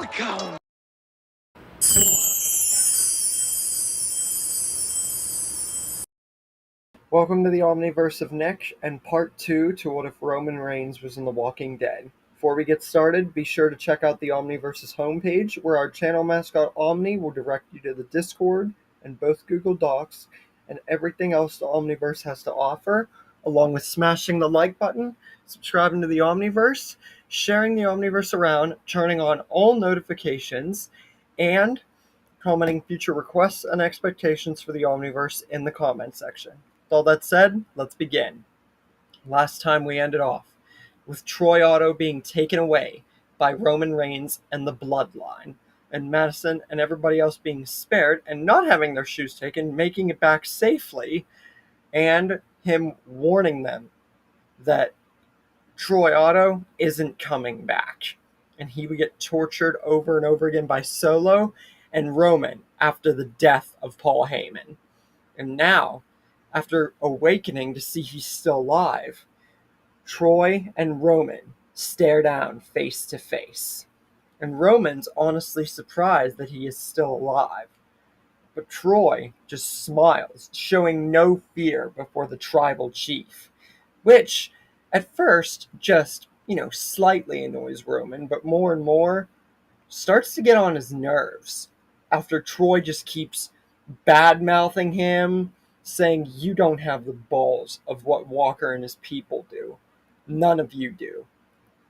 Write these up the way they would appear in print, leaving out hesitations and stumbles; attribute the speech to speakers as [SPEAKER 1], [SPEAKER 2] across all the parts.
[SPEAKER 1] Welcome!
[SPEAKER 2] Welcome to the Omniverse of Nick and part 2 to What If Roman Reigns Was in The Walking Dead. Before we get started, be sure to check out the Omniverse's homepage, where our channel mascot Omni will direct you to the Discord and both Google Docs and everything else the Omniverse has to offer, along with smashing the like button, subscribing to the Omniverse, sharing the Omniverse around, turning on all notifications, and commenting future requests and expectations for the Omniverse in the comment section. With all that said, let's begin. Last time we ended off with Troy Otto being taken away by Roman Reigns and the bloodline, and Madison and everybody else being spared and not having their shoes taken, making it back safely, and him warning them that Troy Otto isn't coming back, and he would get tortured over and over again by Solo and Roman after the death of Paul Heyman. And now, after awakening to see he's still alive, Troy and Roman stare down face to face. And Roman's honestly surprised that he is still alive. But Troy just smiles, showing no fear before the tribal chief, which at first just, slightly annoys Roman, but more and more starts to get on his nerves after Troy just keeps bad-mouthing him, saying, "You don't have the balls of what Walker and his people do. None of you do.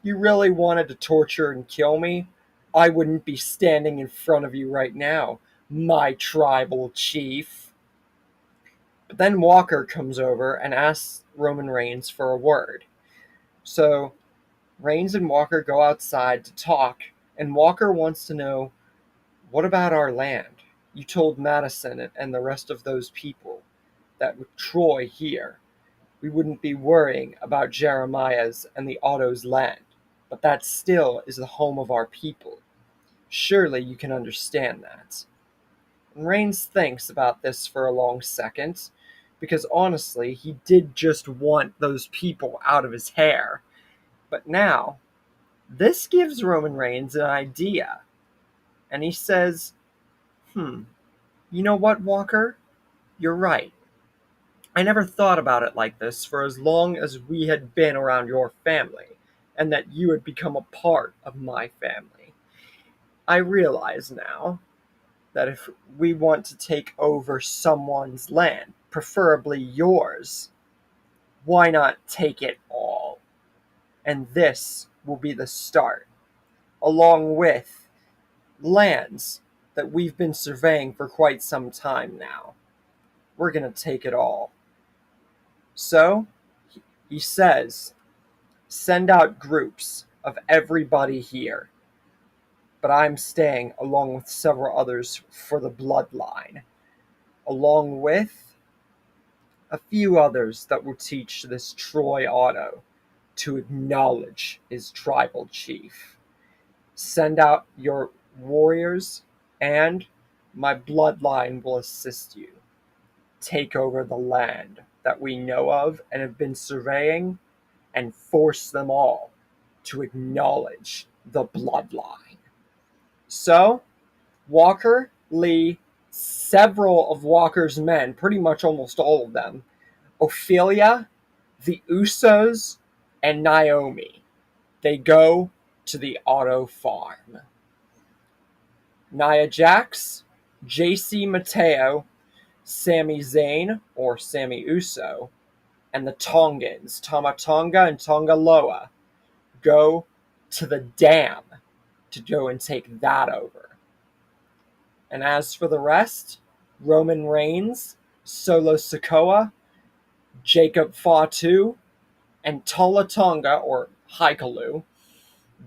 [SPEAKER 2] You really wanted to torture and kill me? I wouldn't be standing in front of you right now, my tribal chief." But then Walker comes over and asks Roman Reigns for a word. So Reigns and Walker go outside to talk, and Walker wants to know, "What about our land? You told Madison and the rest of those people that with Troy here, we wouldn't be worrying about Jeremiah's and the Otto's land, but that still is the home of our people. Surely you can understand that." And Reigns thinks about this for a long second, because honestly, he did just want those people out of his hair. But now, this gives Roman Reigns an idea, and he says, you know what, Walker? You're right. I never thought about it like this for as long as we had been around your family, and that you had become a part of my family. I realize now that if we want to take over someone's land, preferably yours, why not take it all? And this will be the start, along with lands that we've been surveying for quite some time now. We're going to take it all. So, he says, send out groups of everybody here. But I'm staying along with several others for the bloodline, along with a few others that will teach this Troy Otto to acknowledge his tribal chief. Send out your warriors, and my bloodline will assist you. Take over the land that we know of and have been surveying, and force them all to acknowledge the bloodline. So, Walker, Lee, several of Walker's men, pretty much almost all of them, Ophelia, the Usos, and Naomi, they go to the Otto farm. Nia Jax, JC Mateo, Sami Zayn, or Sami Uso, and the Tongans, Tama Tonga and Tonga Loa, go to the dam to go and take that over. And as for the rest, Roman Reigns, Solo Sikoa, Jacob Fatu, and Tala Tonga, or Haikalu,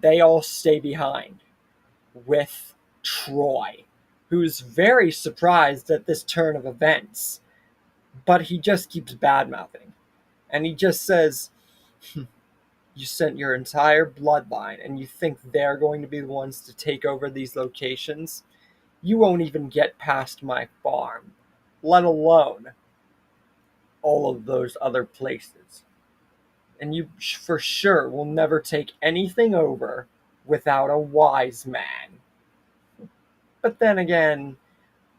[SPEAKER 2] they all stay behind with Troy, who's very surprised at this turn of events, but he just keeps bad-mouthing. And he just says, you sent your entire bloodline, and you think they're going to be the ones to take over these locations? You won't even get past my farm, let alone all of those other places. And you for sure will never take anything over without a wise man. But then again,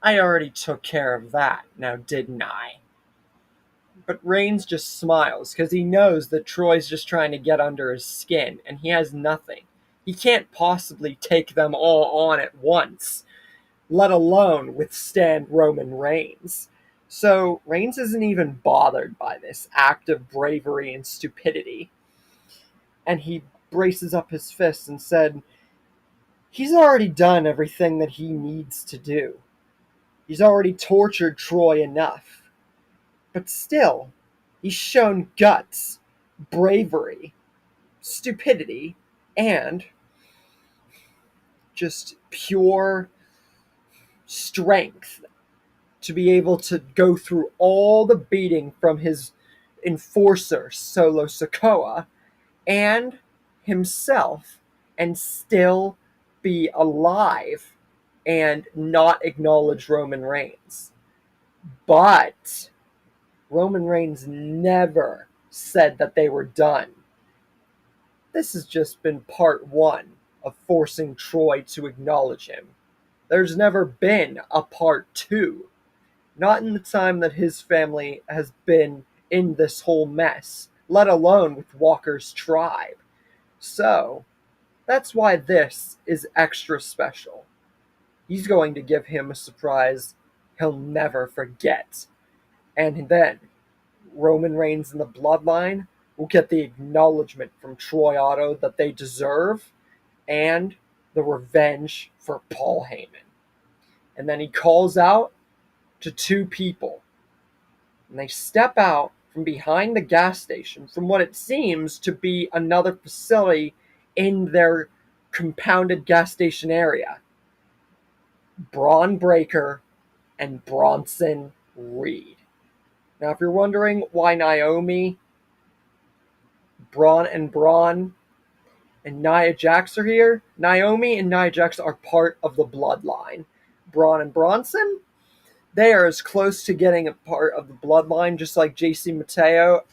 [SPEAKER 2] I already took care of that, now didn't I? But Reigns just smiles because he knows that Troy's just trying to get under his skin and he has nothing. He can't possibly take them all on at once, let alone withstand Roman Reigns. So Reigns isn't even bothered by this act of bravery and stupidity. And he braces up his fists and said, he's already done everything that he needs to do. He's already tortured Troy enough. But still, he's shown guts, bravery, stupidity, and just pure strength to be able to go through all the beating from his enforcer, Solo Sikoa, and himself, and still be alive and not acknowledge Roman Reigns. But Roman Reigns never said that they were done. This has just been part one of forcing Troy to acknowledge him. There's never been a part two. Not in the time that his family has been in this whole mess, let alone with Walker's tribe. So, that's why this is extra special. He's going to give him a surprise he'll never forget. And then, Roman Reigns and the bloodline will get the acknowledgement from Troy Otto that they deserve and the revenge for Paul Heyman. And then he calls out to two people. And they step out from behind the gas station from what it seems to be another facility in their compounded gas station area. Braun Breaker and Bronson Reed. Now, if you're wondering why Naomi, Braun and Nia Jax are here, Naomi and Nia Jax are part of the bloodline. Braun and Bronson, they are as close to getting a part of the bloodline just like JC Mateo,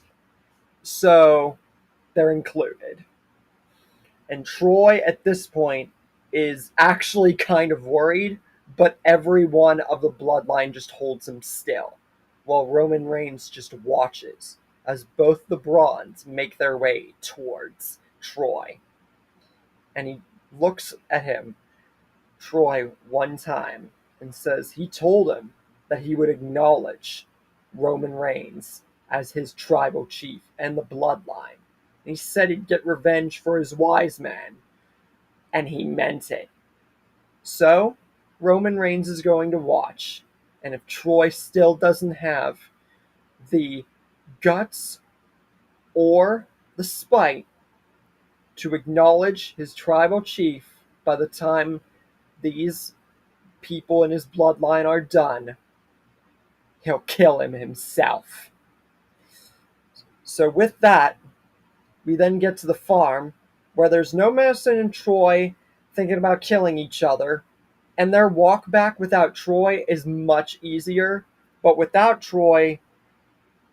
[SPEAKER 2] so they're included. And Troy at this point is actually kind of worried, but every one of the bloodline just holds him still, while Roman Reigns just watches as both the Brawns make their way towards Troy. And he looks at him, Troy, one time and says he told him that he would acknowledge Roman Reigns as his tribal chief and the bloodline. And he said he'd get revenge for his wiseman, and he meant it. So, Roman Reigns is going to watch, and if Troy still doesn't have the guts or the spite to acknowledge his tribal chief by the time these people in his bloodline are done, he'll kill him himself. So with that, we then get to the farm where there's no Madison and Troy thinking about killing each other, and their walk back without Troy is much easier, but without Troy,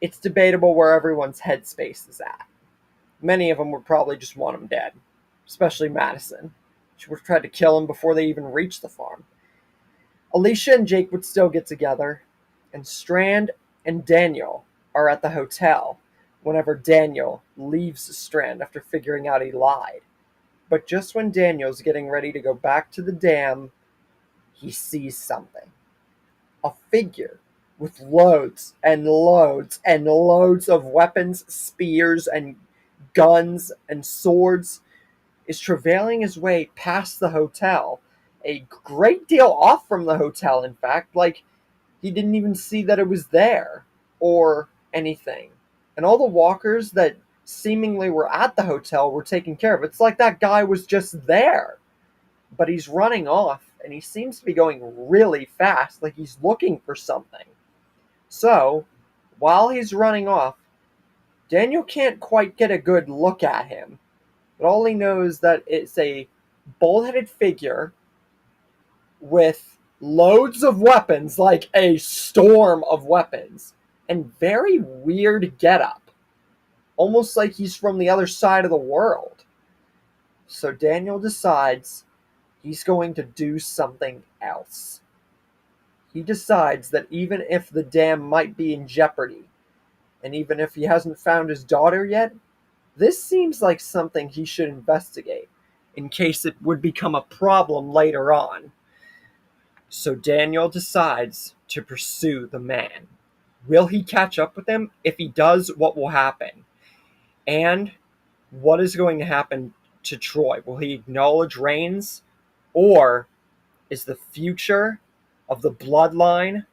[SPEAKER 2] it's debatable where everyone's headspace is at. Many of them would probably just want him dead, especially Madison. She would have tried to kill him before they even reached the farm. Alicia and Jake would still get together, and Strand and Daniel are at the hotel whenever Daniel leaves Strand after figuring out he lied. But just when Daniel's getting ready to go back to the dam, he sees something. A figure with loads and loads and loads of weapons, spears, and guns and swords is travailing his way past the hotel, a great deal off from the hotel, in fact, like he didn't even see that it was there or anything. And all the walkers that seemingly were at the hotel were taken care of. It's like that guy was just there, but he's running off, and he seems to be going really fast, like he's looking for something. So, while he's running off, Daniel can't quite get a good look at him, but all he knows that it's a bald-headed figure with loads of weapons, like a storm of weapons, and very weird getup, almost like he's from the other side of the world. So Daniel decides He's going to do something else. He decides that even if the dam might be in jeopardy, and even if he hasn't found his daughter yet, this seems like something he should investigate, in case it would become a problem later on. So Daniel decides to pursue the man. Will he catch up with him? If he does, what will happen? And what is going to happen to Troy? Will he acknowledge Reigns? Or is the future of the bloodline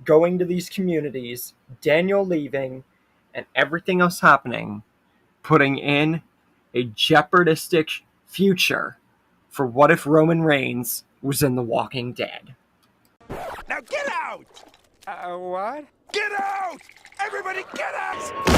[SPEAKER 2] going to these communities, Daniel leaving, and everything else happening, putting in a jeopardistic future for what if Roman Reigns was in The Walking Dead?
[SPEAKER 1] Now get out!
[SPEAKER 3] What?
[SPEAKER 1] Get out! Everybody get out!